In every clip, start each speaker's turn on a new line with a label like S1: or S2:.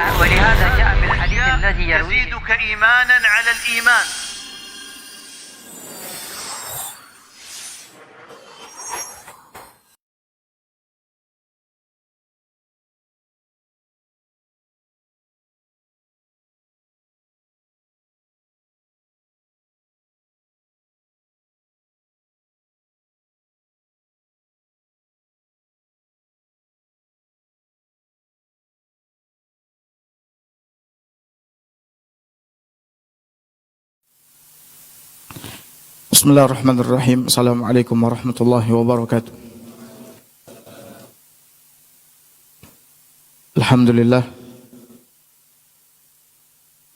S1: ولهذا جاء في الحديث الذي يرويه
S2: يزيدك إيمانا على الإيمان.
S3: Bismillahirrahmanirrahim. Assalamualaikum warahmatullahi wabarakatuh. Alhamdulillah.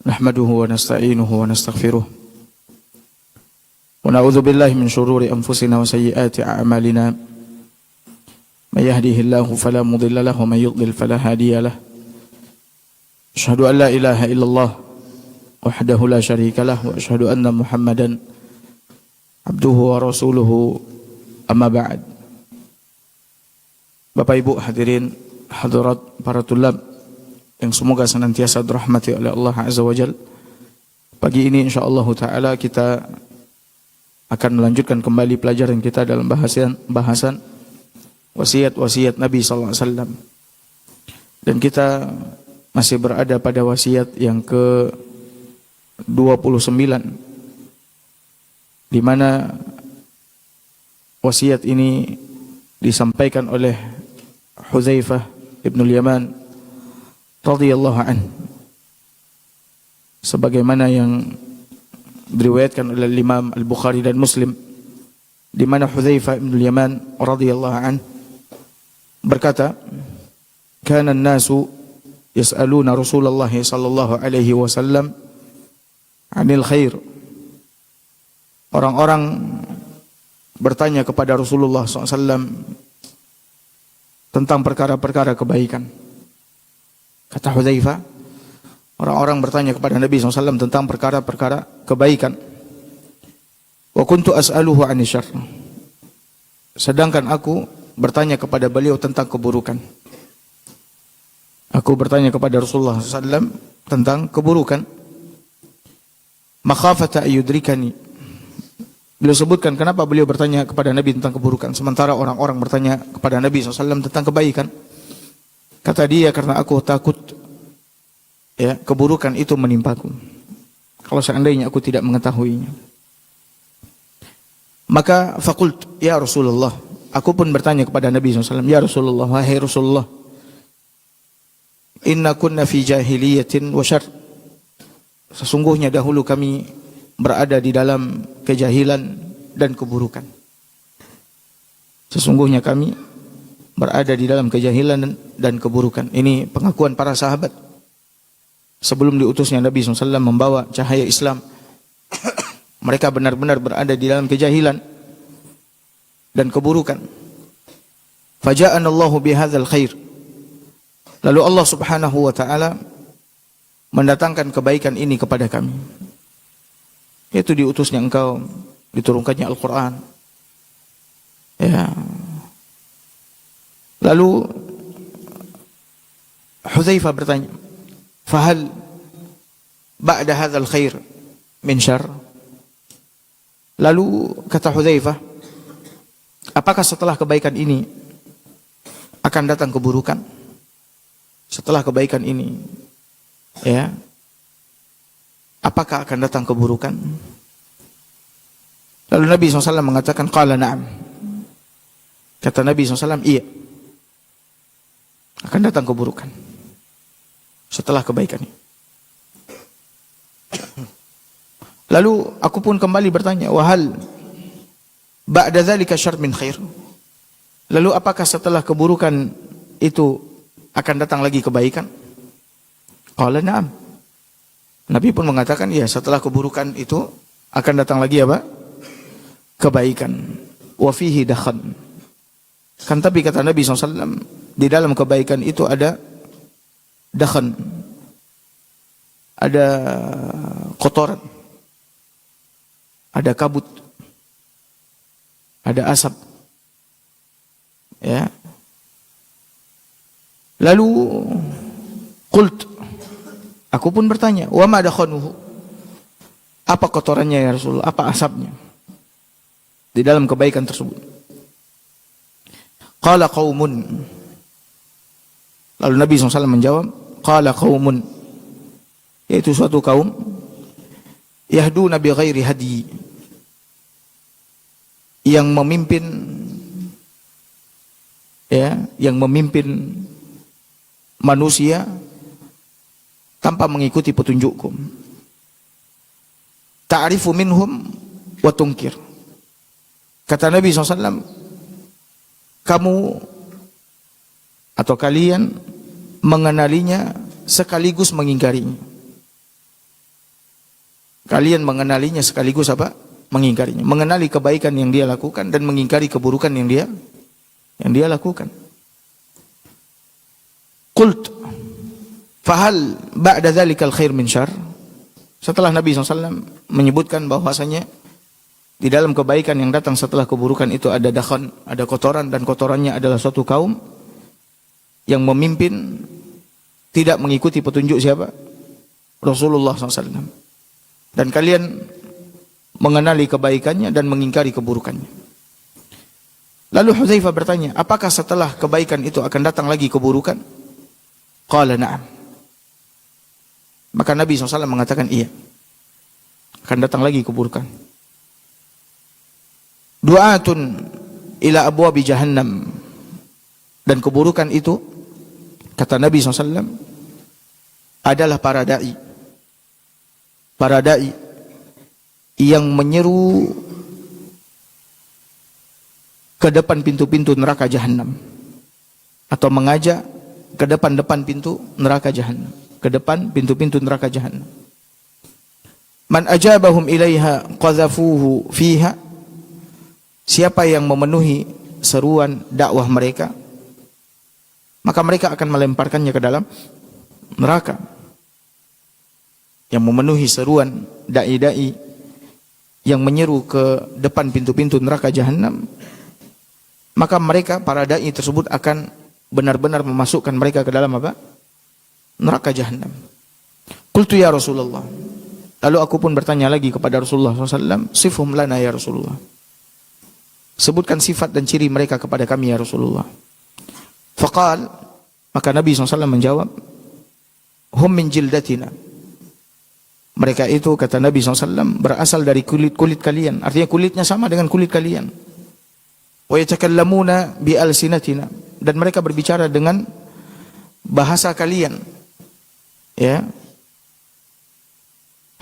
S3: Nahmaduhu wa nasta'inuhu wa nastaghfiruh. Wa na'udzu billahi min shururi anfusina wa sayyiati a'malina. May yahdihillahu fala mudilla lahu wa may yudlil fala hadiya lahu. Asyhadu an la ilaha illallah wahdahu la syarika lahu wa asyhadu anna Muhammadan abduhu wa rasuluhu, amma ba'd. Bapak Ibu hadirin hadirat para tulab yang semoga senantiasa dirahmati oleh Allah Azza wa Jalla. Pagi ini insyaallah taala kita akan melanjutkan kembali pelajaran kita dalam bahasan wasiat-wasiat Nabi sallallahu alaihi wasallam. Dan kita masih berada pada wasiat yang ke-29, di mana wasiat ini disampaikan oleh Hudzaifah ibnul Yaman radhiyallahu anhu, sebagaimana yang diriwayatkan oleh Imam Al-Bukhari dan Muslim, di mana Hudzaifah ibnul Yaman radhiyallahu anhu berkata, "Kana an-nasu yas'aluna Rasulullah sallallahu alaihi wasallam 'anil khair." Orang-orang bertanya kepada Rasulullah SAW tentang perkara-perkara kebaikan. Kata Hudzaifah, orang-orang bertanya kepada Nabi SAW tentang perkara-perkara kebaikan. Wa kuntu as'aluhu 'anil syarr. Sedangkan aku bertanya kepada beliau tentang keburukan. Aku bertanya kepada Rasulullah SAW tentang keburukan. Makhafata ayyudrikani. Beliau sebutkan kenapa beliau bertanya kepada Nabi tentang keburukan, sementara orang-orang bertanya kepada Nabi SAW tentang kebaikan. Kata dia, karena aku takut ya keburukan itu menimpaku kalau seandainya aku tidak mengetahuinya. Maka faqult ya Rasulullah, aku pun bertanya kepada Nabi SAW, ya Rasulullah, wahai Rasulullah, inna kunna fi jahiliyatin wa syarr. Sesungguhnya dahulu kami berada di dalam kejahilan dan keburukan. Sesungguhnya kami berada di dalam kejahilan dan keburukan. Ini pengakuan para sahabat sebelum diutusnya Nabi SAW membawa cahaya Islam. Mereka benar-benar berada di dalam kejahilan dan keburukan. Faja'ana Allahu bihadzal khair. Lalu Allah Subhanahu wa taala mendatangkan kebaikan ini kepada kami. Itu diutusnya engkau, diturunkannya Al-Quran. Ya. Lalu Hudzaifah bertanya, fahal ba'da hadzal khair min syarr? Lalu kata Hudzaifah, apakah setelah kebaikan ini akan datang keburukan? Setelah kebaikan ini, ya, apakah akan datang keburukan? Lalu Nabi SAW mengatakan, qala na'am. Kata Nabi SAW, iya, akan datang keburukan setelah kebaikan ini. Lalu aku pun kembali bertanya, wahal ba'da dzalika syarr min khair? Lalu apakah setelah keburukan itu akan datang lagi kebaikan? Qala na'am. Nabi pun mengatakan, ya, setelah keburukan itu akan datang lagi apa? Kebaikan. Wa fihi dakhan. Kan tapi kata Nabi SAW, di dalam kebaikan itu ada dakhan, ada kotoran, ada kabut, ada asap. Ya. Lalu qult, Aku pun bertanya, wa ma dakhanuhu? Apa kotorannya ya Rasulullah? Apa asapnya di dalam kebaikan tersebut? Qala qaumun. Lalu Nabi SAW menjawab, qala qaumun, yaitu suatu kaum yahduna bi ghairi hadi, yang memimpin, ya, yang memimpin manusia tanpa mengikuti petunjukku. Ta'rifu minhum wa tunkir. Kata Nabi SAW, kamu atau kalian mengenalinya sekaligus mengingkarinya. Kalian mengenalinya sekaligus apa? Mengingkarinya. Mengenali kebaikan yang dia lakukan dan mengingkari keburukan yang dia lakukan. Qult fahal ba'da dzalikal khair min syarr? Setelah Nabi SAW menyebutkan bahwasanya di dalam kebaikan yang datang setelah keburukan itu ada dakhan, ada kotoran, dan kotorannya adalah suatu kaum yang memimpin tidak mengikuti petunjuk siapa? Rasulullah SAW. Dan kalian mengenali kebaikannya dan mengingkari keburukannya. Lalu Hudzaifah bertanya, apakah setelah kebaikan itu akan datang lagi keburukan? Qala na'am. Maka Nabi SAW mengatakan iya, akan datang lagi keburukan. Du'atun ila abwabi jahannam. Dan keburukan itu, kata Nabi SAW, adalah para da'i. Para da'i yang menyeru ke depan pintu-pintu neraka jahannam, atau mengajak ke depan-depan pintu neraka jahannam, ke depan pintu-pintu neraka jahannam. Man ajabahum ilaiha qadhafuhu fiha. Siapa yang memenuhi seruan dakwah mereka, maka mereka akan melemparkannya ke dalam neraka. Yang memenuhi seruan dai-dai yang menyeru ke depan pintu-pintu neraka jahannam, maka mereka, para dai tersebut, akan benar-benar memasukkan mereka ke dalam apa? Neraka jahannam. Qultu ya Rasulullah. Lalu aku pun bertanya lagi kepada Rasulullah SAW, sifhum lana ya Rasulullah. Sebutkan sifat dan ciri mereka kepada kami ya Rasulullah. Faqal, maka Nabi SAW menjawab, hum min jildatina. Mereka itu, kata Nabi SAW, berasal dari kulit kalian. Artinya kulitnya sama dengan kulit kalian. Wa yatakallamuna bi alsinatina. Dan mereka berbicara dengan bahasa kalian. Ya.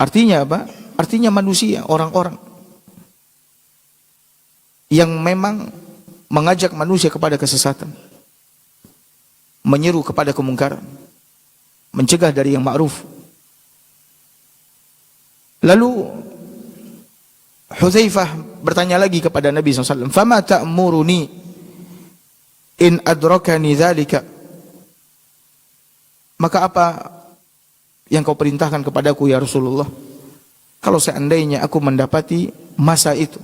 S3: Artinya apa? Artinya manusia, orang-orang yang memang mengajak manusia kepada kesesatan, menyeru kepada kemungkaran, mencegah dari yang ma'ruf. Lalu Hudzaifah bertanya lagi kepada Nabi SAW, "Fama ta'muruni in adrakani dzalika?" Maka apa yang kau perintahkan kepadaku ya Rasulullah, kalau seandainya aku mendapati masa itu,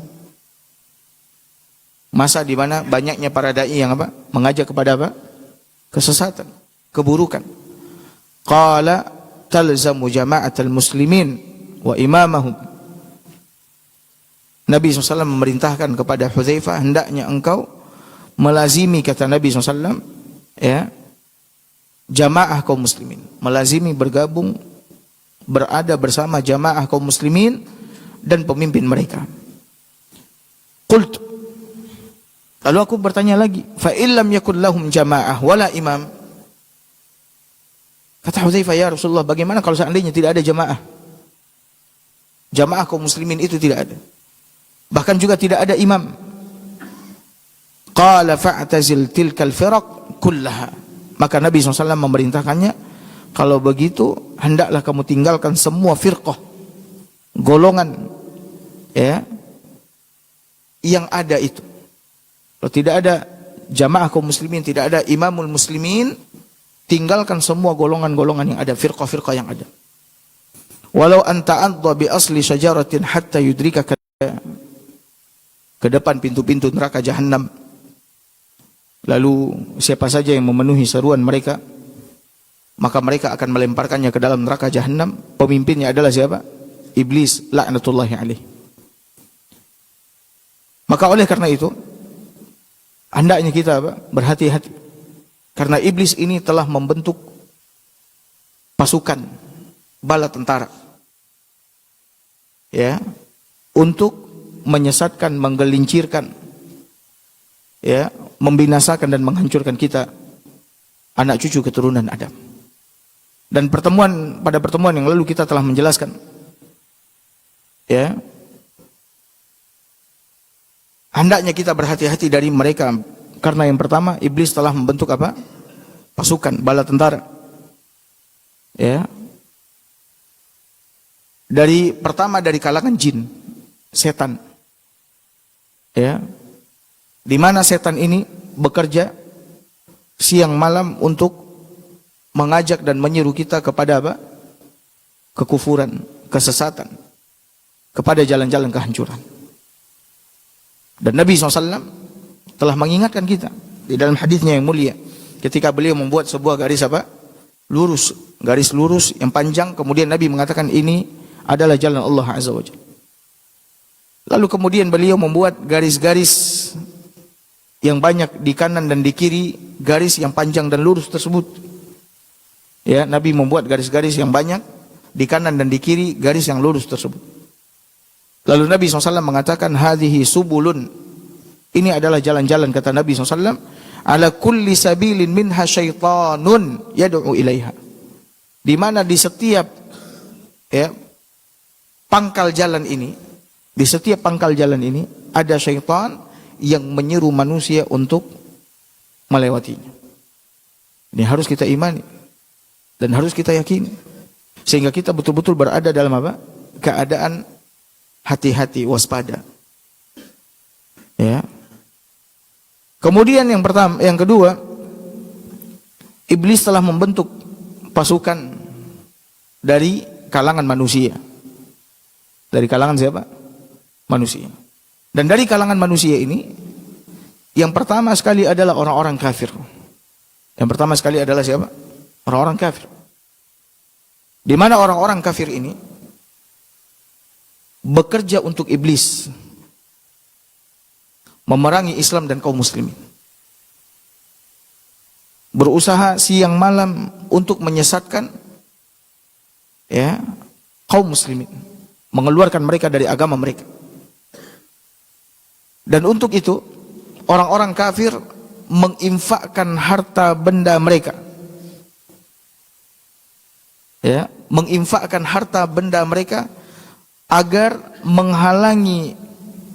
S3: masa di mana banyaknya para dai yang apa? Mengajak kepada apa? Kesesatan, keburukan. Qala talzamu jama'atal muslimin wa imamahum. Nabi SAW memerintahkan kepada Hudzaifah, hendaknya engkau melazimi, kata Nabi SAW, ya, jamaah kaum muslimin, melazimi bergabung, berada bersama jamaah kaum muslimin dan pemimpin mereka. Qult, lalu aku bertanya lagi, fa illam yakul lahum jamaah wala imam. Kata Hudzaifah, ya Rasulullah, bagaimana kalau seandainya tidak ada jamaah? Jamaah kaum muslimin itu tidak ada. Bahkan juga tidak ada imam. Qala fa'tazil tilkal firaq kullaha. Maka Nabi SAW memerintahkannya, kalau begitu hendaklah kamu tinggalkan semua firqah, golongan, ya, yang ada itu. Kalau tidak ada jamaah kaum muslimin, tidak ada imamul muslimin, tinggalkan semua golongan-golongan yang ada, firqah-firqah yang ada. Walau anta adha bi asli syajaratin hatta yudrikaka, ke depan pintu-pintu neraka jahannam. Lalu siapa saja yang memenuhi seruan mereka, maka mereka akan melemparkannya ke dalam neraka jahanam. Pemimpinnya adalah siapa? Iblis laknatullahi alaih. Maka oleh karena itu hendaknya kita berhati-hati, karena iblis ini telah membentuk pasukan bala tentara, ya, untuk menyesatkan, menggelincirkan, ya, membinasakan dan menghancurkan kita, anak cucu keturunan Adam. Dan pada pertemuan yang lalu kita telah menjelaskan, ya, hendaknya kita berhati-hati dari mereka, karena yang pertama iblis telah membentuk pasukan bala tentara, ya, dari kalangan jin, setan, ya, di mana setan ini bekerja siang malam untuk mengajak dan menyeru kita kepada kekufuran, kesesatan, kepada jalan-jalan kehancuran. Dan Nabi SAW telah mengingatkan kita di dalam hadisnya yang mulia, ketika beliau membuat sebuah garis lurus, garis lurus yang panjang, kemudian Nabi mengatakan ini adalah jalan Allah Azza wa Jalla. Lalu kemudian beliau membuat garis-garis yang banyak di kanan dan di kiri garis yang panjang dan lurus tersebut. Ya, Nabi membuat garis-garis yang banyak di kanan dan di kiri garis yang lurus tersebut. Lalu Nabi SAW mengatakan, hadhihi subulun, ini adalah jalan-jalan, kata Nabi SAW, ala kulli sabilin minha syaitanun yad'u ilaiha, di mana di setiap, ya, pangkal jalan ini, di setiap pangkal jalan ini ada syaitan yang menyeru manusia untuk melewatinya. Ini harus kita imani dan harus kita yakini, sehingga kita betul-betul berada dalam keadaan hati-hati, waspada. Ya. Kemudian yang kedua, iblis telah membentuk pasukan dari kalangan manusia. Dari kalangan siapa? Manusia. Dan dari kalangan manusia ini, yang pertama sekali adalah orang-orang kafir. Yang pertama sekali adalah siapa? Orang-orang kafir. Di mana orang-orang kafir ini bekerja untuk iblis, memerangi Islam dan kaum muslimin, berusaha siang malam untuk menyesatkan, ya, kaum muslimin, mengeluarkan mereka dari agama mereka. Dan untuk itu orang-orang kafir menginfakkan harta benda mereka, ya, menginfakkan harta benda mereka agar menghalangi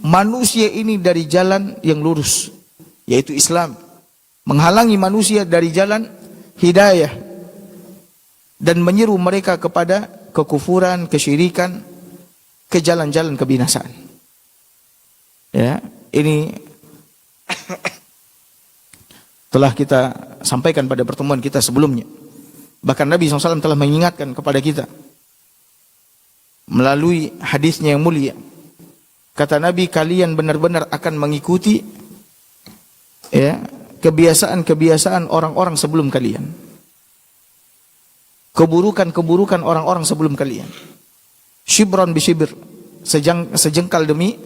S3: manusia ini dari jalan yang lurus, yaitu Islam, menghalangi manusia dari jalan hidayah, dan menyeru mereka kepada kekufuran, kesyirikan, ke jalan-jalan kebinasaan. Ya, ini telah kita sampaikan pada pertemuan kita sebelumnya. Bahkan Nabi SAW telah mengingatkan kepada kita melalui hadisnya yang mulia. Kata Nabi, kalian benar-benar akan mengikuti, ya, kebiasaan-kebiasaan orang-orang sebelum kalian, keburukan-keburukan orang-orang sebelum kalian. Shibran bi shibr, sejengkal demi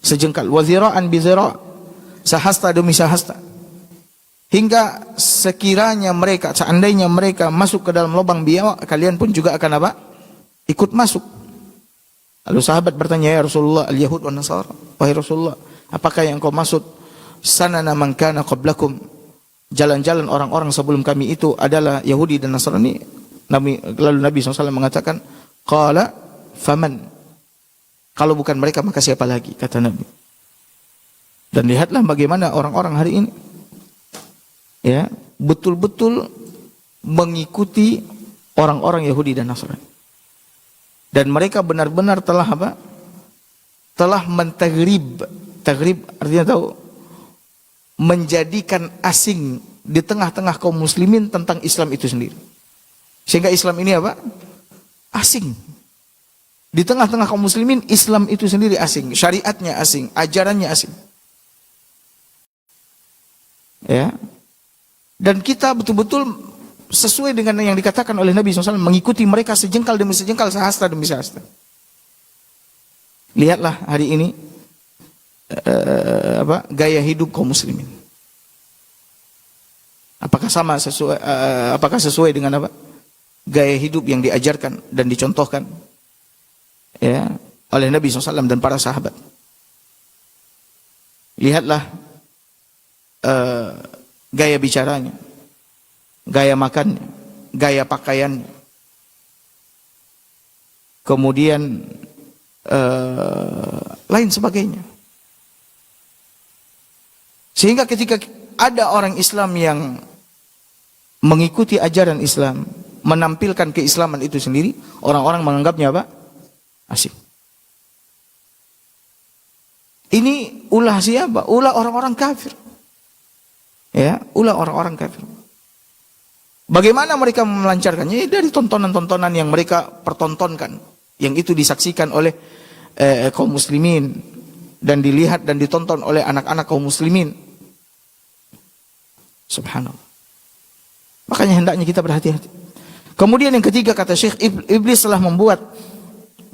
S3: sejengkal, wa zira'an bi zira', sahasta demi sahasta, hingga sekiranya mereka, seandainya mereka masuk ke dalam lubang biawak, kalian pun juga akan ikut masuk. Lalu sahabat bertanya, ya Rasulullah, al-Yahud wa Nasara, wahai Rasulullah, apakah yang kau maksud sanana man kana qablakum, jalan-jalan orang-orang sebelum kami itu adalah Yahudi dan Nasrani? Lalu Nabi SAW mengatakan, qala faman, kalau bukan mereka maka siapa lagi, kata Nabi. Dan lihatlah bagaimana orang-orang hari ini, ya, betul-betul mengikuti orang-orang Yahudi dan Nasrani. Dan mereka benar-benar telah telah mentaghrib. Taghrib artinya tahu, menjadikan asing di tengah-tengah kaum muslimin tentang Islam itu sendiri. Sehingga Islam ini asing. Di tengah-tengah kaum muslimin, Islam itu sendiri asing, syariatnya asing, ajarannya asing. Ya. Dan kita betul-betul sesuai dengan yang dikatakan oleh Nabi SAW, mengikuti mereka sejengkal demi sejengkal, sehasta demi sehasta. Lihatlah hari ini gaya hidup kaum muslimin. Apakah sesuai dengan apa? Gaya hidup yang diajarkan dan dicontohkan ya oleh Nabi SAW dan para sahabat. Lihatlah gaya bicaranya, gaya makannya, gaya pakaiannya. Kemudian lain sebagainya. Sehingga ketika ada orang Islam yang mengikuti ajaran Islam, menampilkan keislaman itu sendiri, orang-orang menganggapnya apa? Asik. Ini ulah siapa? Ulah orang-orang kafir. Ya, ulah orang-orang kafir. Bagaimana mereka melancarkannya? Dari tontonan-tontonan yang mereka pertontonkan, yang itu disaksikan oleh kaum muslimin dan dilihat dan ditonton oleh anak-anak kaum muslimin. Subhanallah. Makanya hendaknya kita berhati-hati. Kemudian yang ketiga, kata Syekh, iblis telah membuat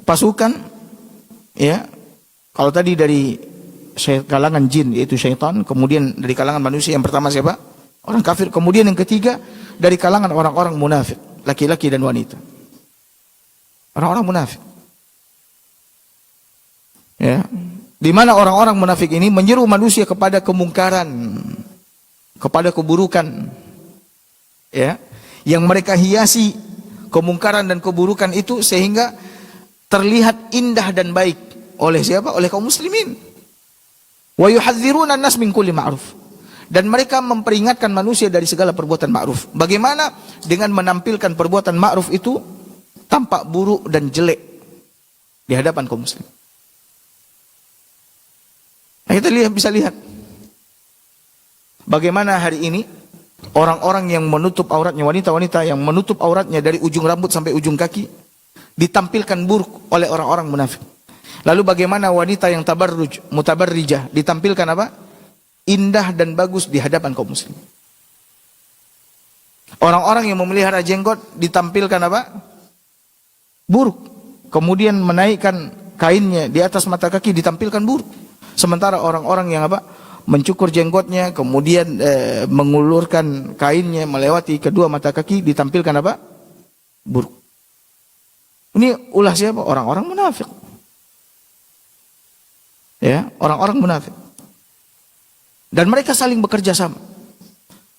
S3: pasukan, ya. Kalau tadi dari kalangan jin yaitu syaitan, kemudian dari kalangan manusia yang pertama siapa? Orang kafir. Kemudian yang ketiga dari kalangan orang-orang munafik, laki-laki dan wanita. Orang-orang munafik. Ya. Di mana orang-orang munafik ini menyeru manusia kepada kemungkaran, kepada keburukan. Ya. Yang mereka hiasi kemungkaran dan keburukan itu sehingga terlihat indah dan baik oleh siapa? Oleh kaum muslimin. Wa yuhadziruna an-nas min kulli ma'ruf. Dan mereka memperingatkan manusia dari segala perbuatan ma'ruf. Bagaimana? Dengan menampilkan perbuatan ma'ruf itu tampak buruk dan jelek di hadapan kaum muslim. Nah, kita bisa lihat bagaimana hari ini orang-orang yang menutup auratnya, wanita-wanita yang menutup auratnya dari ujung rambut sampai ujung kaki ditampilkan buruk oleh orang-orang munafik. Lalu bagaimana wanita yang tabarruj, mutabarrijah ditampilkan apa? Indah dan bagus di hadapan kaum muslim. Orang-orang yang memelihara jenggot ditampilkan apa? Buruk. Kemudian menaikkan kainnya di atas mata kaki ditampilkan buruk. Sementara orang-orang yang apa? Mencukur jenggotnya, kemudian mengulurkan kainnya melewati kedua mata kaki ditampilkan apa? Buruk. Ini ulah siapa? Orang-orang munafik. Ya, orang-orang munafik. Dan mereka saling bekerja sama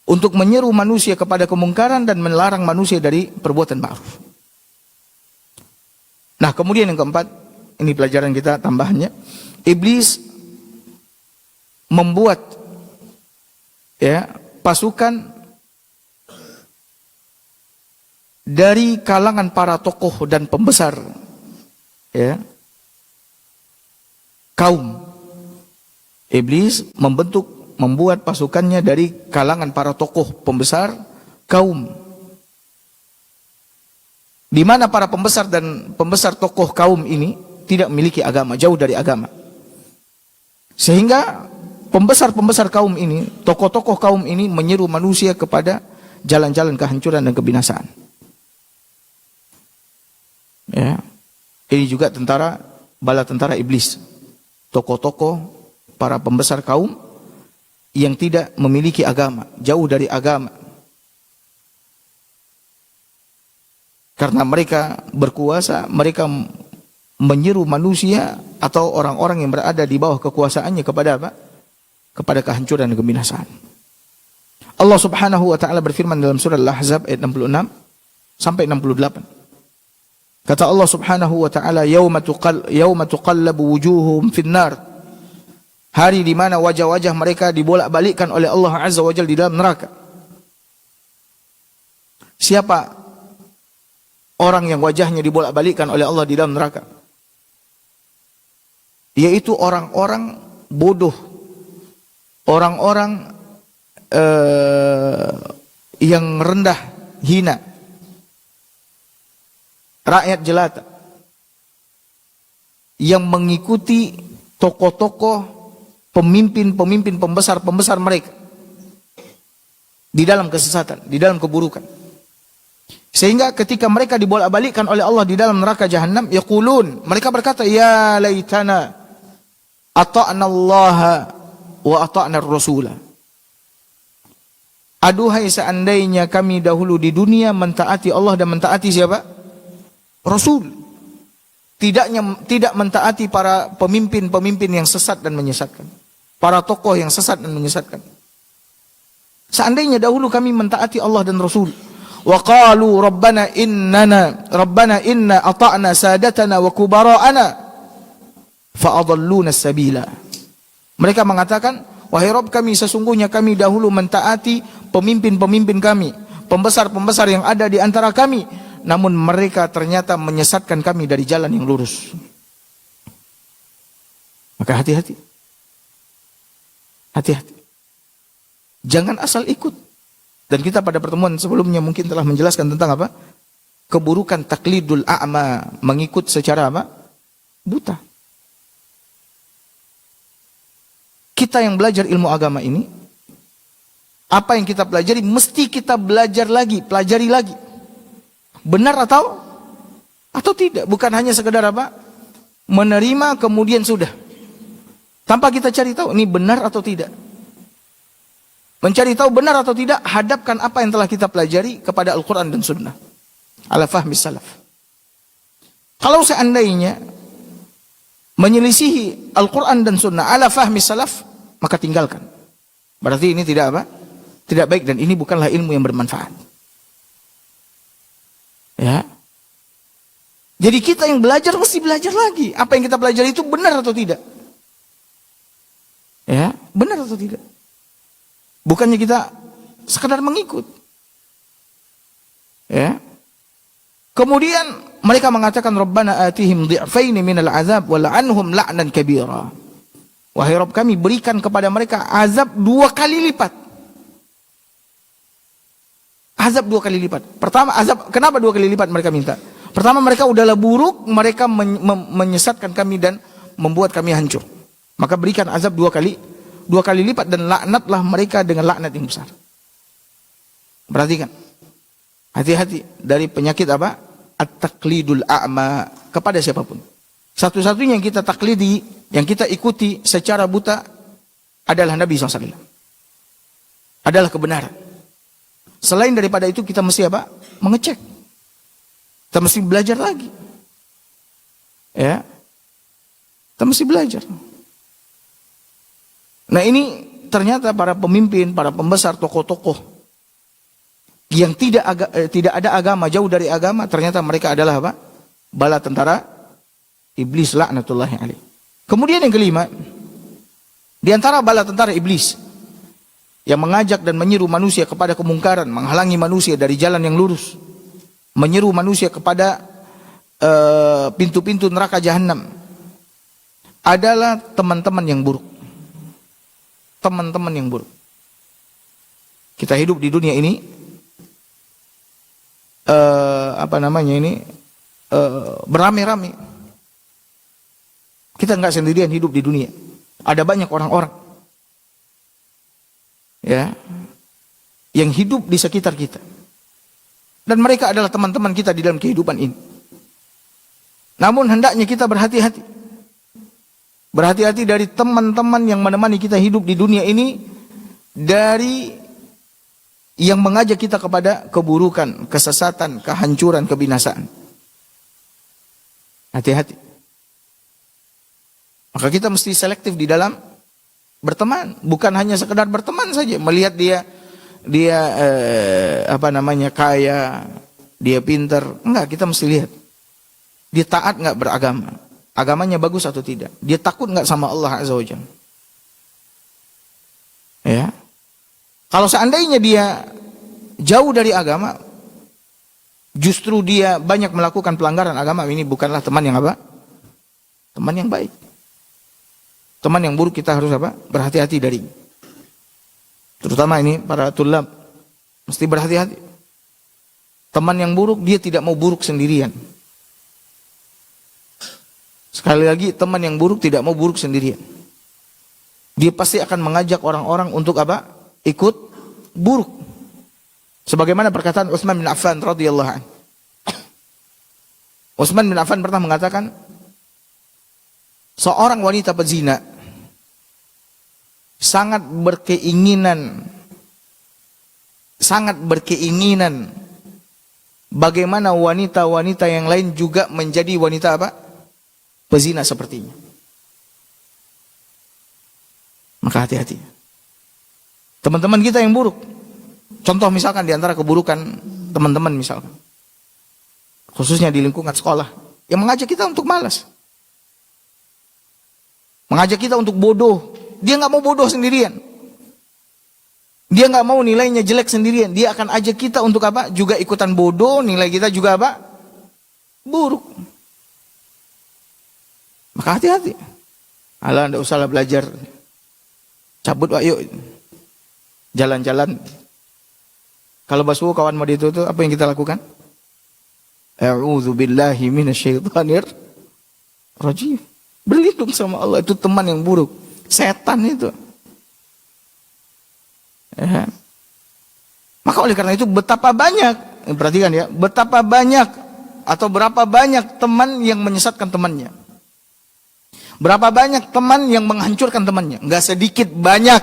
S3: untuk menyeru manusia kepada kemungkaran dan melarang manusia dari perbuatan ma'ruf. Nah, kemudian yang keempat, ini pelajaran kita tambahannya, iblis membuat ya pasukan dari kalangan para tokoh dan pembesar ya kaum. Iblis membuat pasukannya dari kalangan para tokoh pembesar kaum. Di mana para pembesar dan pembesar tokoh kaum ini tidak memiliki agama, jauh dari agama. Sehingga pembesar-pembesar kaum ini, tokoh-tokoh kaum ini menyeru manusia kepada jalan-jalan kehancuran dan kebinasaan. Ya. Ini juga bala tentara iblis. Tokoh-tokoh para pembesar kaum yang tidak memiliki agama, jauh dari agama. Karena mereka berkuasa, mereka menyeru manusia atau orang-orang yang berada di bawah kekuasaannya kepada apa? Kepada kehancuran dan kebinasaan. Allah Subhanahu wa taala berfirman dalam surah Al-Ahzab ayat 66 sampai 68. Kata Allah Subhanahu wa taala, yauma tuqallabu wujuhum fin-nar. Hari di mana wajah-wajah mereka dibolak-balikkan oleh Allah Azza wa Jalla di dalam neraka. Siapa orang yang wajahnya dibolak-balikkan oleh Allah di dalam neraka? Yaitu orang-orang bodoh, orang-orang yang rendah, hina, rakyat jelata, yang mengikuti tokoh-tokoh, pemimpin-pemimpin, pembesar-pembesar mereka di dalam kesesatan, di dalam keburukan. Sehingga ketika mereka dibolak-balikkan oleh Allah di dalam neraka jahanam, yaqulun, mereka berkata, ya laitana ata'na Allah wa ata'na ar-rasula. Aduhai seandainya kami dahulu di dunia mentaati Allah dan mentaati siapa? Rasul. Tidak mentaati para pemimpin-pemimpin yang sesat dan menyesatkan. Para tokoh yang sesat dan menyesatkan. Seandainya dahulu kami mentaati Allah dan Rasul. Wa qalu rabbana inna ata'na sadatana wa kubara'ana fa adalluna as-sabila. Mereka mengatakan, wahai Rabb kami, sesungguhnya kami dahulu mentaati pemimpin-pemimpin kami, pembesar-pembesar yang ada di antara kami, namun mereka ternyata menyesatkan kami dari jalan yang lurus. Maka hati-hati. Hati-hati. Jangan asal ikut. Dan kita pada pertemuan sebelumnya mungkin telah menjelaskan tentang apa? Keburukan taklidul a'ma, mengikut secara apa? Buta. Kita yang belajar ilmu agama ini, apa yang kita pelajari mesti kita belajar lagi, pelajari lagi. Benar atau tidak? Bukan hanya sekedar apa? Menerima kemudian sudah. Tanpa kita cari tahu ini benar atau tidak. Mencari tahu benar atau tidak, hadapkan apa yang telah kita pelajari kepada Al-Quran dan Sunnah. Ala fahmi salaf. Kalau seandainya menyelisihi Al-Quran dan Sunnah ala fahmi salaf, maka tinggalkan. Berarti ini tidak apa? Tidak baik dan ini bukanlah ilmu yang bermanfaat. Ya. Jadi kita yang belajar mesti belajar lagi. Apa yang kita pelajari itu benar atau tidak? Ya, benar atau tidak? Bukannya kita sekadar mengikut. Ya. Kemudian mereka mengatakan Rabbana atihim dhi'faini minal azab wa la'anhum la'nan kabira. Wahai Rabb kami, berikan kepada mereka azab 2 kali lipat. Azab 2 kali lipat. Pertama azab, kenapa 2 kali lipat mereka minta? Pertama mereka udahlah buruk, mereka menyesatkan kami dan membuat kami hancur. Maka berikan azab 2 kali lipat dan laknatlah mereka dengan laknat yang besar. Perhatikan. Hati-hati dari penyakit apa? At-taqlidul a'ma kepada siapapun. Satu-satunya yang kita taklidi, yang kita ikuti secara buta adalah Nabi SAW. Adalah kebenaran. Selain daripada itu kita mesti apa? Mengecek. Kita mesti belajar lagi. Ya. Kita mesti belajar. Nah ini ternyata para pemimpin, para pembesar, tokoh-tokoh yang tidak ada agama, jauh dari agama, ternyata mereka adalah apa? Bala tentara iblis laknatullahi alaih. Kemudian yang kelima, di antara bala tentara iblis yang mengajak dan menyeru manusia kepada kemungkaran, menghalangi manusia dari jalan yang lurus, menyeru manusia kepada pintu-pintu neraka jahanam, adalah teman-teman yang buruk. Teman-teman yang buruk. Kita hidup di dunia ini, beramai-ramai. Kita nggak sendirian hidup di dunia. Ada banyak orang-orang, ya, yang hidup di sekitar kita. Dan mereka adalah teman-teman kita di dalam kehidupan ini. Namun hendaknya kita berhati-hati. Berhati-hati dari teman-teman yang menemani kita hidup di dunia ini, dari yang mengajak kita kepada keburukan, kesesatan, kehancuran, kebinasaan. Hati-hati. Maka kita mesti selektif di dalam berteman, bukan hanya sekedar berteman saja, melihat dia kaya, dia pintar. Enggak, kita mesti lihat dia taat enggak beragama, agamanya bagus atau tidak, dia takut enggak sama Allah Azza wa Jalla. Ya. Kalau seandainya dia jauh dari agama, justru dia banyak melakukan pelanggaran agama, ini bukanlah teman yang apa? Teman yang baik. Teman yang buruk kita harus apa? Berhati-hati dari. Terutama ini para tulab mesti berhati-hati. Teman yang buruk, dia tidak mau buruk sendirian. Sekali lagi, teman yang buruk tidak mau buruk sendirian. Dia pasti akan mengajak orang-orang untuk apa? Ikut buruk. Sebagaimana perkataan Utsman bin Affan radhiyallahu anhu. Utsman bin Affan pernah mengatakan, seorang wanita pezina sangat berkeinginan bagaimana wanita-wanita yang lain juga menjadi wanita apa? Pezina sepertinya. Maka hati-hati. Teman-teman kita yang buruk. Contoh misalkan di antara keburukan teman-teman misalkan. Khususnya di lingkungan sekolah. Yang mengajak kita untuk malas. Mengajak kita untuk bodoh. Dia nggak mau bodoh sendirian. Dia nggak mau nilainya jelek sendirian. Dia akan ajak kita untuk apa? Juga ikutan bodoh. Nilai kita juga apa? Buruk. Maka hati-hati. Alah, nggak usahlah belajar. Cabut wak yuk. Jalan-jalan. Kalau basuh kawan mau ditutup, apa yang kita lakukan? A'udzu billahi minasyaitonir rajim. Berlindung sama Allah, itu teman yang buruk. Setan itu. Ya. Maka oleh karena itu betapa banyak, perhatikan ya, betapa banyak atau berapa banyak teman yang menyesatkan temannya. Berapa banyak teman yang menghancurkan temannya. Enggak sedikit, banyak.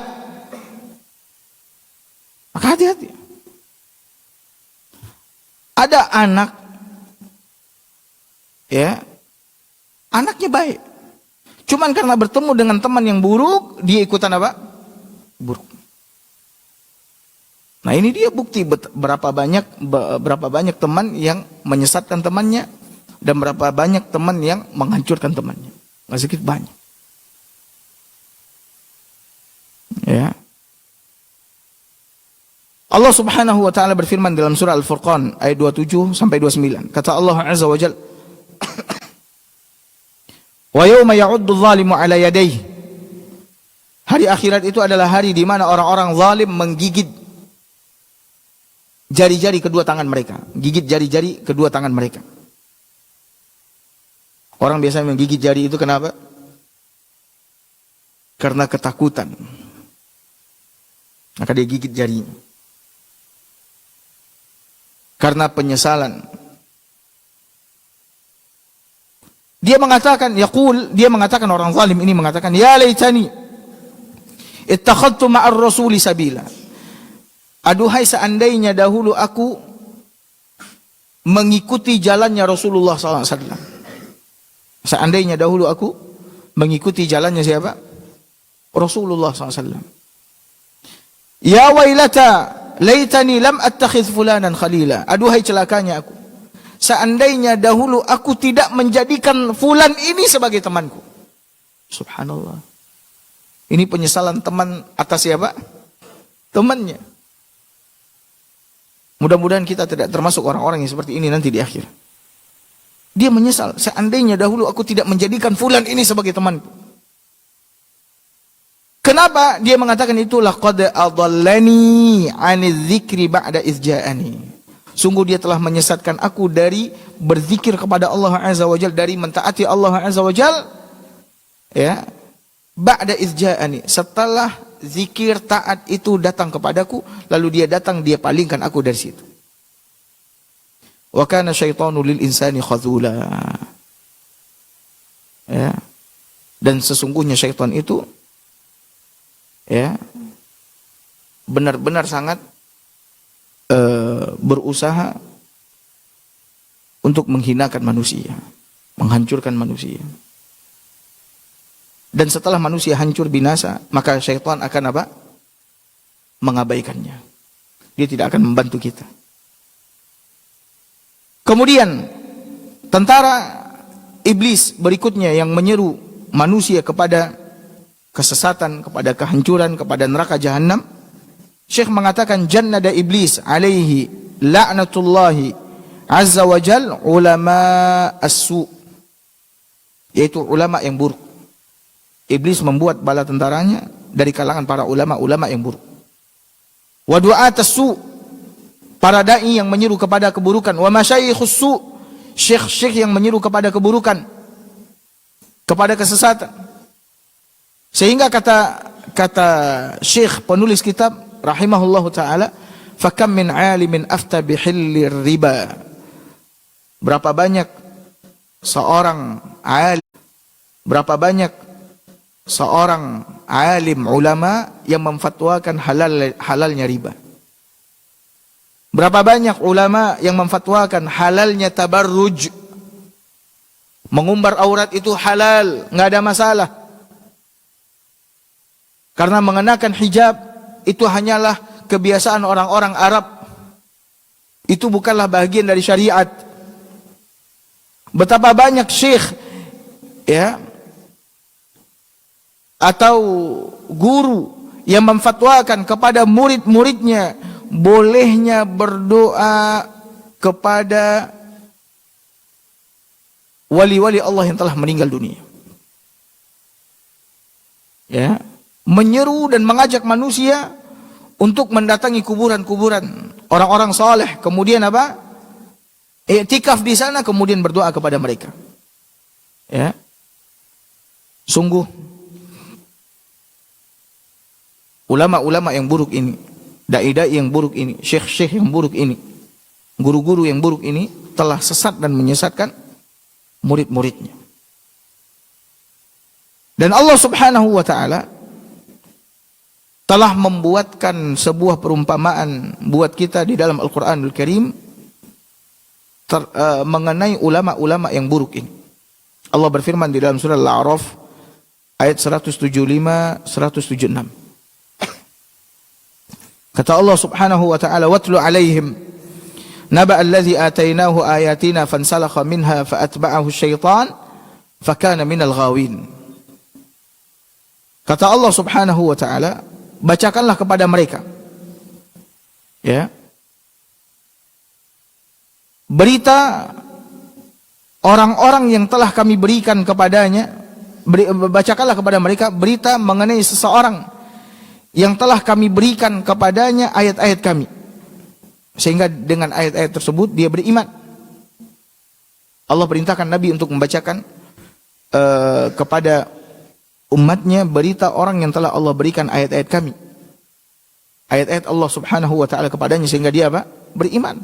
S3: Maka hati-hati. Ada anak, ya, anaknya baik. Cuman karena bertemu dengan teman yang buruk, dia ikutan apa? Buruk. Nah ini dia bukti berapa banyak teman yang menyesatkan temannya dan berapa banyak teman yang menghancurkan temannya. Nggak sedikit, banyak. Ya. Allah Subhanahu wa taala berfirman dalam surah Al-Furqan ayat 27 sampai 29. Kata Allah Azza wa Jalla, "Wa yauma ya'uddu adh-dhalimu 'ala yadayhi." Hari akhirat itu adalah hari di mana orang-orang zalim menggigit jari-jari kedua tangan mereka, gigit jari-jari kedua tangan mereka. Orang biasanya menggigit jari itu kenapa? Karena ketakutan. Maka dia gigit jarinya. Karena penyesalan. Dia mengatakan orang zalim ini mengatakan, ya laitani ittakhadtu ma'ar rasuli sabila. Aduhai seandainya dahulu aku mengikuti jalannya Rasulullah SAW. Seandainya dahulu aku mengikuti jalannya siapa? Rasulullah SAW. Ya wailata laitani lam attakhidh fulanan khalila. Aduhai celakanya aku. Seandainya dahulu aku tidak menjadikan fulan ini sebagai temanku. Subhanallah. Ini penyesalan teman atas siapa? Temannya. Mudah-mudahan kita tidak termasuk orang-orang yang seperti ini nanti di akhir. Dia menyesal. Seandainya dahulu aku tidak menjadikan fulan ini sebagai temanku. Kenapa dia mengatakan itu? Laqad adallani 'anil dzikri ba'da idz ja'ani. Sungguh dia telah menyesatkan aku dari berzikir kepada Allah Azza wa Jalla, dari mentaati Allah Azza wa Jalla. Ya. Ba'da idz ja'ani, setelah zikir taat itu datang kepadaku, lalu dia datang, dia palingkan aku dari situ. Wa kana syaitanu lil insani khadzula. Ya. Dan sesungguhnya syaitan itu ya benar-benar sangat berusaha untuk menghinakan manusia, menghancurkan manusia. Dan setelah manusia hancur binasa, maka syaitan akan apa? Mengabaikannya. Dia tidak akan membantu kita. Kemudian tentara iblis berikutnya yang menyeru manusia kepada kesesatan, kepada kehancuran, kepada neraka jahanam. Syekh mengatakan jannada iblis alaihi la'natullahi azza wa jal ulama as-su, yaitu ulama yang buruk. Iblis membuat bala tentaranya dari kalangan para ulama-ulama yang buruk. Wa du'at as-su, para dai yang menyeru kepada keburukan. Wa masyayikhus su, syekh-syekh yang menyeru kepada keburukan, kepada kesesatan. Sehingga kata syekh penulis kitab rahimahullahu taala, Fakam min 'alimin afta bihillir riba. Berapa banyak seorang alim, berapa banyak seorang alim ulama yang memfatwakan halalnya riba. Berapa banyak ulama yang memfatwakan halalnya tabarruj. Mengumbar aurat itu halal, nggak ada masalah. Karena mengenakan hijab itu hanyalah kebiasaan orang-orang Arab. Itu bukanlah bagian dari syariat. Betapa banyak syekh ya atau guru yang memfatwakan kepada murid-muridnya bolehnya berdoa kepada wali-wali Allah yang telah meninggal dunia. Ya, menyeru dan mengajak manusia untuk mendatangi kuburan-kuburan orang-orang saleh, kemudian apa? I'tikaf di sana, kemudian berdoa kepada mereka. Ya. Sungguh ulama-ulama yang buruk ini, dai-dai yang buruk ini, syekh-syekh yang buruk ini, guru-guru yang buruk ini telah sesat dan menyesatkan murid-muridnya. Dan Allah Subhanahu wa taala telah membuatkan sebuah perumpamaan buat kita di dalam Al-Qur'anul Karim mengenai ulama-ulama yang buruk ini. Allah berfirman di dalam surah Al-A'raf ayat 175 176. Kata Allah Subhanahu wa taala, "Watlu 'alaihim naba allazi atainahu ayatina fansalakha minha faatba'ahu asy-syaitan fakana minal ghawin." Kata Allah Subhanahu wa taala, bacakanlah kepada mereka ya berita orang-orang yang telah kami berikan kepadanya, bacakanlah kepada mereka berita mengenai seseorang yang telah kami berikan kepadanya ayat-ayat kami, sehingga dengan ayat-ayat tersebut dia beriman. Allah perintahkan Nabi untuk membacakan kepada umatnya berita orang yang telah Allah berikan ayat-ayat kami, ayat-ayat Allah Subhanahu wa taala kepadanya, sehingga dia apa? Beriman.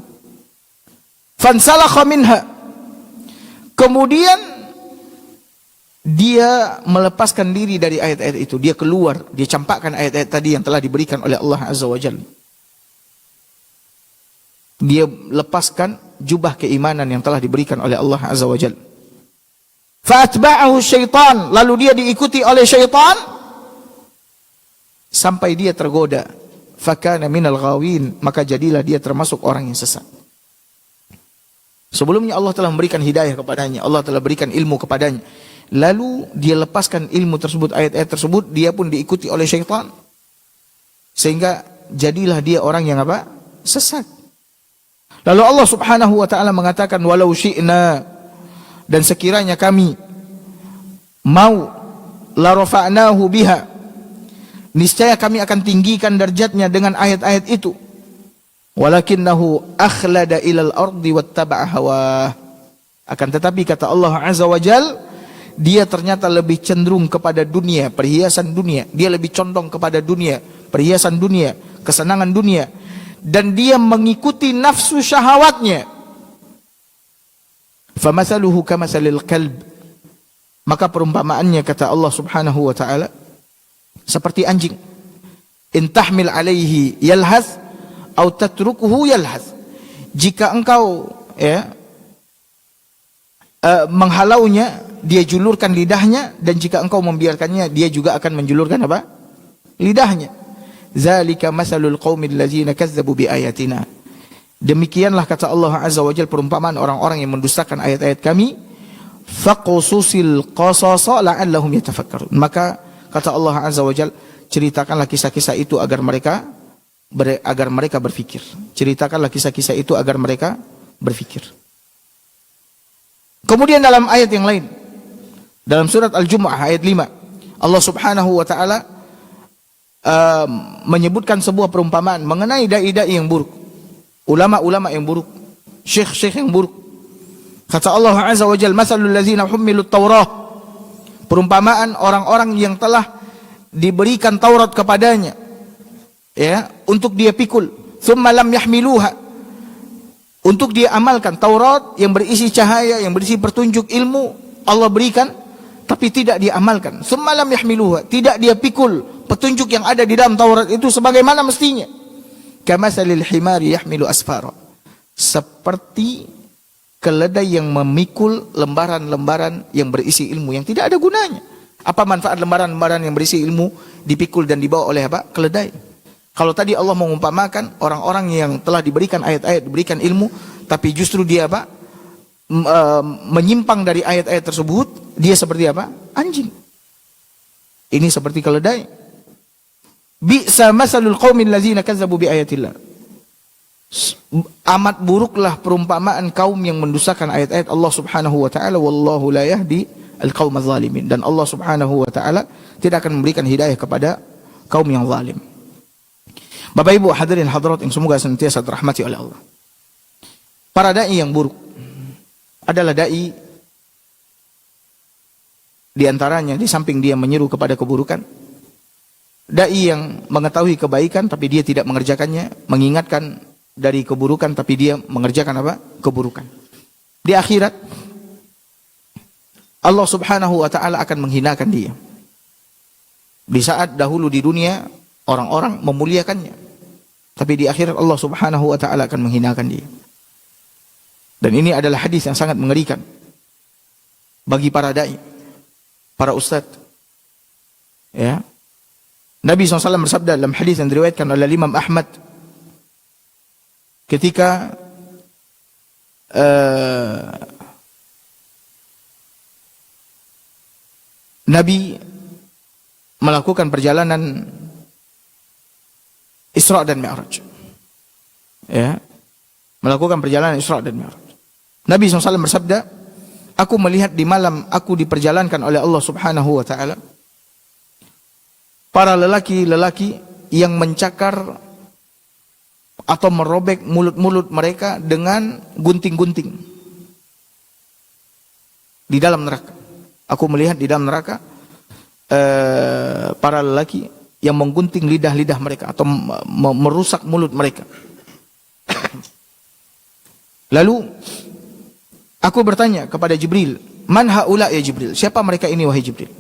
S3: Fansalakha minha, kemudian dia melepaskan diri dari ayat-ayat itu, dia keluar, dia campakkan ayat-ayat tadi yang telah diberikan oleh Allah Azza wa Jalla. Dia lepaskan jubah keimanan yang telah diberikan oleh Allah Azza wa Jalla. Fa'atba'ahu syaitan, lalu dia diikuti oleh syaitan sampai dia tergoda. Fakana minal ghawin, maka jadilah dia termasuk orang yang sesat. Sebelumnya Allah telah memberikan hidayah kepadanya, Allah telah berikan ilmu kepadanya. Lalu dia lepaskan ilmu tersebut, ayat-ayat tersebut, dia pun diikuti oleh syaitan. Sehingga jadilah dia orang yang apa? Sesat. Lalu Allah Subhanahu wa taala mengatakan, walau syi'na, dan sekiranya kami mau, la rafa'nahu biha, niscaya kami akan tinggikan derajatnya dengan ayat-ayat itu. Walakinnahu akhlada ilal ardi wattaba'a hawah. Akan tetapi kata Allah Azza wa Jal, dia ternyata lebih cenderung kepada dunia, perhiasan dunia. Dia lebih condong kepada dunia, perhiasan dunia, kesenangan dunia. Dan dia mengikuti nafsu syahwatnya. Famathaluhu kamathalil kalb, maka perumpamaannya kata Allah Subhanahu wa taala seperti anjing. In tahmil alaihi yalhath atau tatrukuhu yalhath. Jika engkau menghalaunya, dia julurkan lidahnya, dan jika engkau membiarkannya, dia juga akan menjulurkan apa? Lidahnya. Zalika masalul qaumil ladzina kazzabu biayatina. Demikianlah kata Allah Azza wa Jalla perumpamaan orang-orang yang mendustakan ayat-ayat kami. Faqsusil qasasa la'allahum yatafakkarun. Maka kata Allah Azza wa Jalla, ceritakanlah kisah-kisah itu agar mereka berfikir. Ceritakanlah kisah-kisah itu agar mereka berfikir. Kemudian dalam ayat yang lain, dalam surat Al-Jumu'ah ayat 5, Allah Subhanahu wa taala menyebutkan sebuah perumpamaan mengenai dai-dai yang buruk, ulama-ulama yang buruk, syekh-syekh yang buruk. Kata Allah Azza wa Jalla, "Matsalul ladzina hummilut Taurah." Perumpamaan orang-orang yang telah diberikan Taurat kepadanya, ya, untuk dia pikul. thumma lam yahmiluha, untuk dia amalkan Taurat yang berisi cahaya, yang berisi petunjuk ilmu Allah berikan, tapi tidak dia amalkan. Thumma lam yahmiluha, tidak dia pikul petunjuk yang ada di dalam Taurat itu sebagaimana mestinya. Kamatsalil himari yahmilu asfara, seperti keledai yang memikul lembaran-lembaran yang berisi ilmu yang tidak ada gunanya. Apa manfaat lembaran-lembaran yang berisi ilmu dipikul dan dibawa oleh apa? Keledai. Kalau tadi Allah mengumpamakan orang-orang yang telah diberikan ayat-ayat, diberikan ilmu, tapi justru dia apa? Menyimpang dari ayat-ayat tersebut, dia seperti apa? Anjing. Ini seperti keledai. Bi'sa masalul qaumil ladzina kazzabu bi ayatillah. Amat buruklah perumpamaan kaum yang mendustakan ayat-ayat Allah Subhanahu wa taala, wallahu la yahdi al-qaumaz zalimin, dan Allah Subhanahu wa taala tidak akan memberikan hidayah kepada kaum yang zalim. Bapak Ibu hadirin hadirat yang semoga senantiasa dirahmati oleh Allah. Para dai yang buruk adalah dai di antaranya, di samping dia menyeru kepada keburukan, dai yang mengetahui kebaikan tapi dia tidak mengerjakannya, mengingatkan dari keburukan tapi dia mengerjakan apa? Keburukan. Di akhirat Allah Subhanahu wa taala akan menghinakan dia. Di saat dahulu di dunia orang-orang memuliakannya, tapi di akhirat Allah Subhanahu wa taala akan menghinakan dia. Dan ini adalah hadis yang sangat mengerikan bagi para dai, para ustadz. Ya. Nabi SAW bersabda dalam hadis yang diriwayatkan oleh Imam Ahmad, ketika Nabi melakukan perjalanan Isra dan Mi'raj. Ya. Melakukan perjalanan Isra dan Mi'raj. Nabi SAW bersabda, aku melihat di malam aku diperjalankan oleh Allah Subhanahu wa taala para lelaki-lelaki yang mencakar atau merobek mulut-mulut mereka dengan gunting-gunting di dalam neraka. Aku melihat di dalam neraka para lelaki yang menggunting lidah-lidah mereka atau merusak mulut mereka. Lalu aku bertanya kepada Jibril, man haula ya Jibril? Siapa mereka ini wahai Jibril?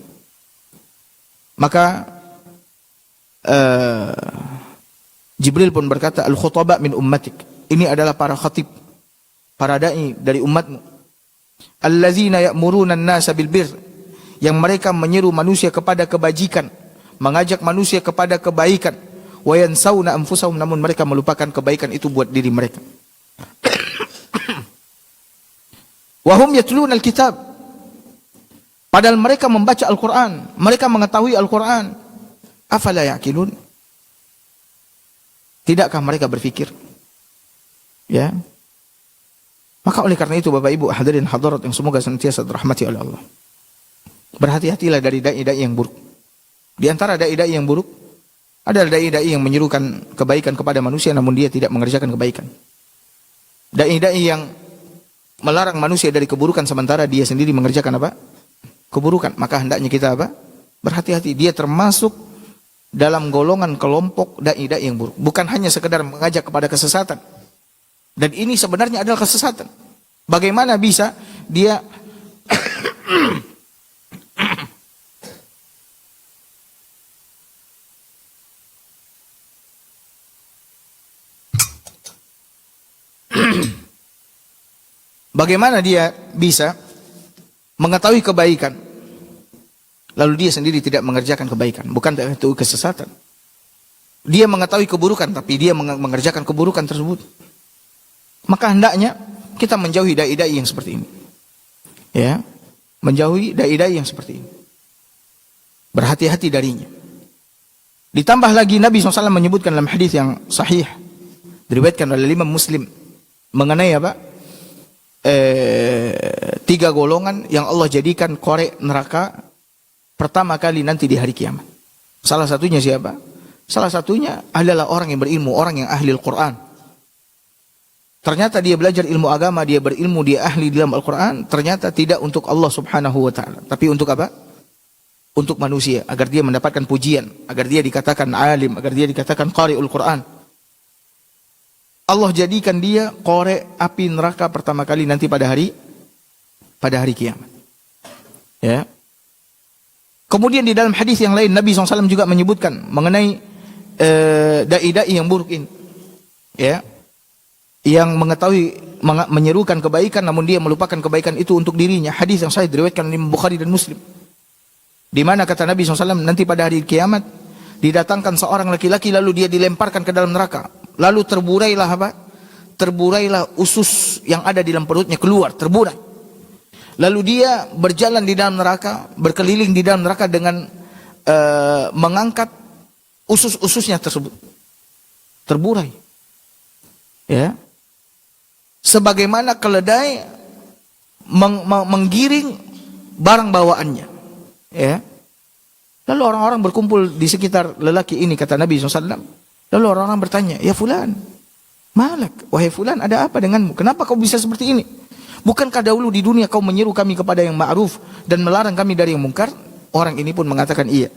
S3: Maka Jibril pun berkata, al-khutaba min ummatik. Ini adalah para khatib, para dai dari umatmu. Allazina ya'muruna an-nasa bil birr, yang mereka menyeru manusia kepada kebajikan, mengajak manusia kepada kebaikan. Wa yansawna anfusahum, namun mereka melupakan kebaikan itu buat diri mereka. Wa hum yatluna al-kitab, padahal mereka membaca Al-Qur'an, mereka mengetahui Al-Qur'an. Afala ya'qilun, tidakkah mereka berfikir? Ya. Maka oleh karena itu Bapak Ibu hadirin hadirat yang semoga senantiasa dirahmati oleh Allah, berhati-hatilah dari dai-dai yang buruk. Di antara dai-dai yang buruk adalah dai-dai yang menyerukan kebaikan kepada manusia namun dia tidak mengerjakan kebaikan. Dai-dai yang melarang manusia dari keburukan sementara dia sendiri mengerjakan apa? Keburukan. Maka hendaknya kita apa? Berhati-hati. Dia termasuk dalam golongan kelompok dai-dai yang buruk. Bukan hanya sekedar mengajak kepada kesesatan. Dan ini sebenarnya adalah kesesatan. Bagaimana bisa dia bagaimana dia bisa mengetahui kebaikan lalu dia sendiri tidak mengerjakan kebaikan? Bukan itu kesesatan. Dia mengetahui keburukan tapi dia mengerjakan keburukan tersebut. Maka hendaknya kita menjauhi dai-dai yang seperti ini. Ya, menjauhi dai-dai yang seperti ini. Berhati-hati darinya. Ditambah lagi Nabi SAW menyebutkan dalam hadis yang sahih, diriwayatkan oleh Imam Muslim, mengenai apa? 3 golongan yang Allah jadikan korek neraka pertama kali nanti di hari kiamat. Salah satunya siapa? Salah satunya adalah orang yang berilmu, orang yang ahli Al-Quran. Ternyata dia belajar ilmu agama, dia berilmu, dia ahli dalam Al-Quran, ternyata tidak untuk Allah Subhanahu wa ta'ala. Tapi untuk apa? Untuk manusia, agar dia mendapatkan pujian, agar dia dikatakan alim, agar dia dikatakan qari'ul Quran. Allah jadikan dia korek api neraka pertama kali nanti pada hari kiamat. Ya. Kemudian di dalam hadis yang lain Nabi SAW juga menyebutkan mengenai dai-dai yang buruk ini. Ya. Yang mengetahui menyerukan kebaikan namun dia melupakan kebaikan itu untuk dirinya. Hadis yang sahih diriwayatkan oleh Bukhari dan Muslim. Di mana kata Nabi SAW nanti pada hari kiamat didatangkan seorang laki-laki lalu dia dilemparkan ke dalam neraka. Lalu terburailah apa? Terburailah usus yang ada di dalam perutnya keluar, terburai. Lalu dia berjalan di dalam neraka, berkeliling di dalam neraka dengan mengangkat usus-ususnya tersebut. Terburai. Ya. Sebagaimana keledai menggiring barang bawaannya. Ya. Lalu orang-orang berkumpul di sekitar lelaki ini kata Nabi SAW. Lalu orang-orang bertanya, ya fulan, malak, wahai fulan, ada apa denganmu? Kenapa kau bisa seperti ini? Bukankah dahulu di dunia kau menyeru kami kepada yang ma'ruf dan melarang kami dari yang mungkar? Orang ini pun mengatakan iya.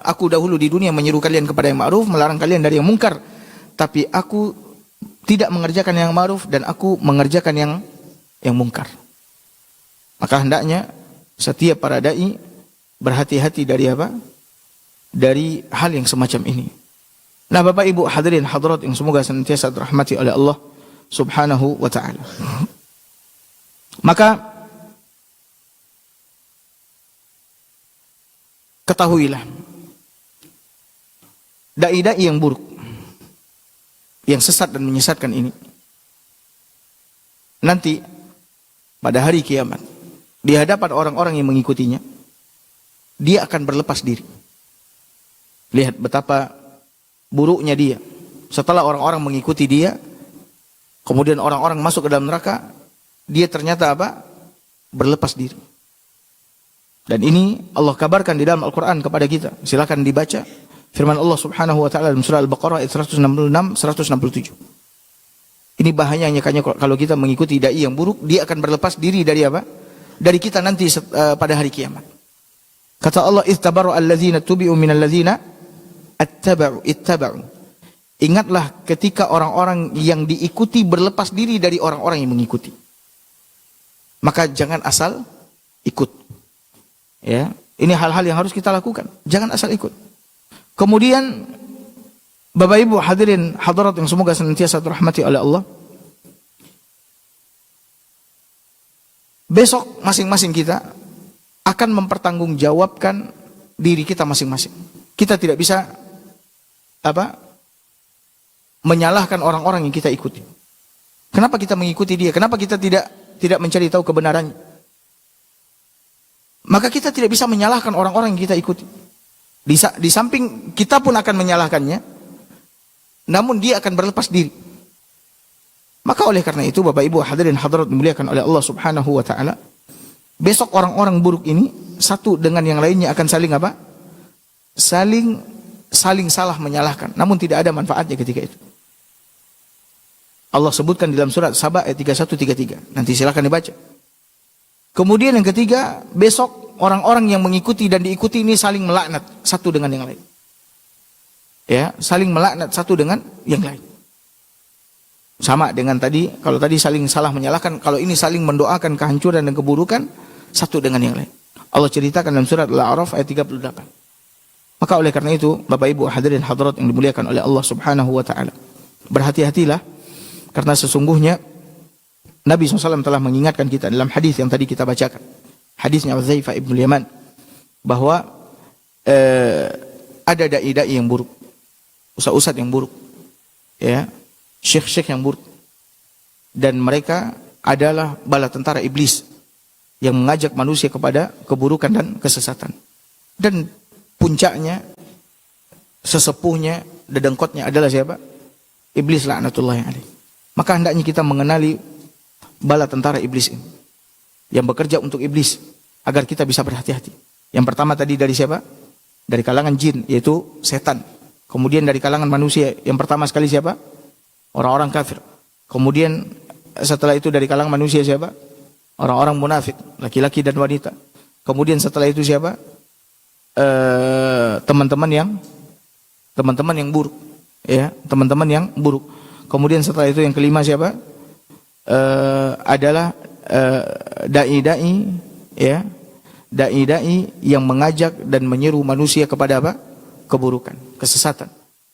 S3: Aku dahulu di dunia menyeru kalian kepada yang ma'ruf, melarang kalian dari yang mungkar. Tapi aku tidak mengerjakan yang ma'ruf dan aku mengerjakan yang mungkar. Maka hendaknya setiap para dai berhati-hati dari apa? Dari hal yang semacam ini. Nah, Bapak Ibu hadirin hadirat yang semoga senantiasa dirahmati oleh Allah Subhanahu wa taala. Maka ketahuilah dai-dai yang buruk, yang sesat dan menyesatkan ini nanti pada hari kiamat di hadapan orang-orang yang mengikutinya dia akan berlepas diri. Lihat betapa buruknya dia. Setelah orang-orang mengikuti dia, kemudian orang-orang masuk ke dalam neraka, dia ternyata apa? Berlepas diri. Dan ini Allah kabarkan di dalam Al-Quran kepada kita. Silakan dibaca firman Allah Subhanahu wa taala dalam surah Al-Baqarah ayat 166 167. Ini bahayanya kalau kita mengikuti dai yang buruk, dia akan berlepas diri dari apa? Dari kita nanti pada hari kiamat. Kata Allah, "Ittabaru alladzina tubi'u minal ladzina ittaba'u." Ingatlah ketika orang-orang yang diikuti berlepas diri dari orang-orang yang mengikuti. Maka jangan asal ikut. Ya, ini hal-hal yang harus kita lakukan. Jangan asal ikut. Kemudian Bapak Ibu hadirin hadirat yang semoga senantiasa dirahmati oleh Allah. Besok masing-masing kita akan mempertanggungjawabkan diri kita masing-masing. Kita tidak bisa menyalahkan orang-orang yang kita ikuti. Kenapa kita mengikuti dia? Kenapa kita tidak mencari tahu kebenarannya? Maka kita tidak bisa menyalahkan orang-orang yang kita ikuti. Di samping kita pun akan menyalahkannya, namun dia akan berlepas diri. Maka oleh karena itu Bapak Ibu hadirin hadirat dimuliakan oleh Allah Subhanahu wa taala, besok orang-orang buruk ini satu dengan yang lainnya akan saling apa? Saling salah menyalahkan, namun tidak ada manfaatnya ketika itu. Allah sebutkan dalam surat Saba ayat 31-33. Nanti silakan dibaca. Kemudian yang ketiga, besok orang-orang yang mengikuti dan diikuti ini saling melaknat satu dengan yang lain. Ya, saling melaknat satu dengan yang lain. Sama dengan tadi, kalau tadi saling salah menyalahkan, kalau ini saling mendoakan kehancuran dan keburukan satu dengan yang lain. Allah ceritakan dalam surat Al-A'raf ayat 38. Maka oleh karena itu, Bapak Ibu hadirin hadirat yang dimuliakan oleh Allah Subhanahu wa taala, berhati-hatilah karena sesungguhnya Nabi SAW telah mengingatkan kita dalam hadis yang tadi kita bacakan. Hadisnya Uzaifah ibn Yaman bahwa ada dai-dai yang buruk, ustaz-ustaz yang buruk, ya, syekh-syekh yang buruk, dan mereka adalah bala tentara iblis yang mengajak manusia kepada keburukan dan kesesatan. Dan puncaknya, sesepuhnya, dedengkotnya adalah siapa? Iblis laknatullahi alaih. Maka hendaknya kita mengenali bala tentara iblis ini yang bekerja untuk iblis agar kita bisa berhati-hati. Yang pertama tadi dari siapa? Dari kalangan jin, yaitu setan. Kemudian dari kalangan manusia, yang pertama sekali siapa? Orang-orang kafir. Kemudian setelah itu dari kalangan manusia siapa? Orang-orang munafik, laki-laki dan wanita. Kemudian setelah itu siapa? Teman-teman yang buruk, ya, teman-teman yang buruk. Kemudian setelah itu yang kelima siapa? Adalah dai-dai, ya, dai-dai yang mengajak dan menyeru manusia kepada apa? Keburukan, kesesatan.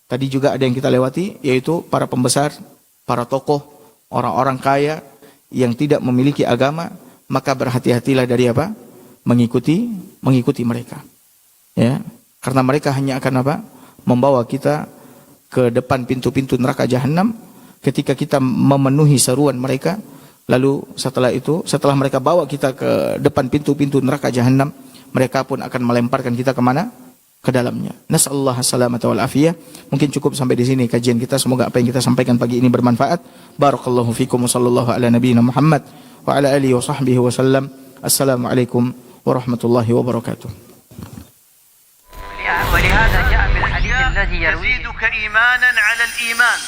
S3: Tadi juga ada yang kita lewati, yaitu para pembesar, para tokoh, orang-orang kaya yang tidak memiliki agama, maka berhati-hatilah dari apa? Mengikuti mereka. Ya, karena mereka hanya akan apa? Membawa kita ke depan pintu-pintu neraka jahanam ketika kita memenuhi seruan mereka. Lalu setelah mereka bawa kita ke depan pintu-pintu neraka jahanam, mereka pun akan melemparkan kita kemana? Ke dalamnya. Nasallahu as-salamata wal afiyah. Mungkin cukup sampai di sini kajian kita. Semoga apa yang kita sampaikan pagi ini bermanfaat. Barakallahu fikum wa sallallahu ala nabiyyina Muhammad wa ala alihi wa sahbihi wa sallam. Assalamualaikum warahmatullahi wabarakatuh.
S1: ولهذا جاء في الحديث الذي يرويه
S2: يزيدك إيمانا على الإيمان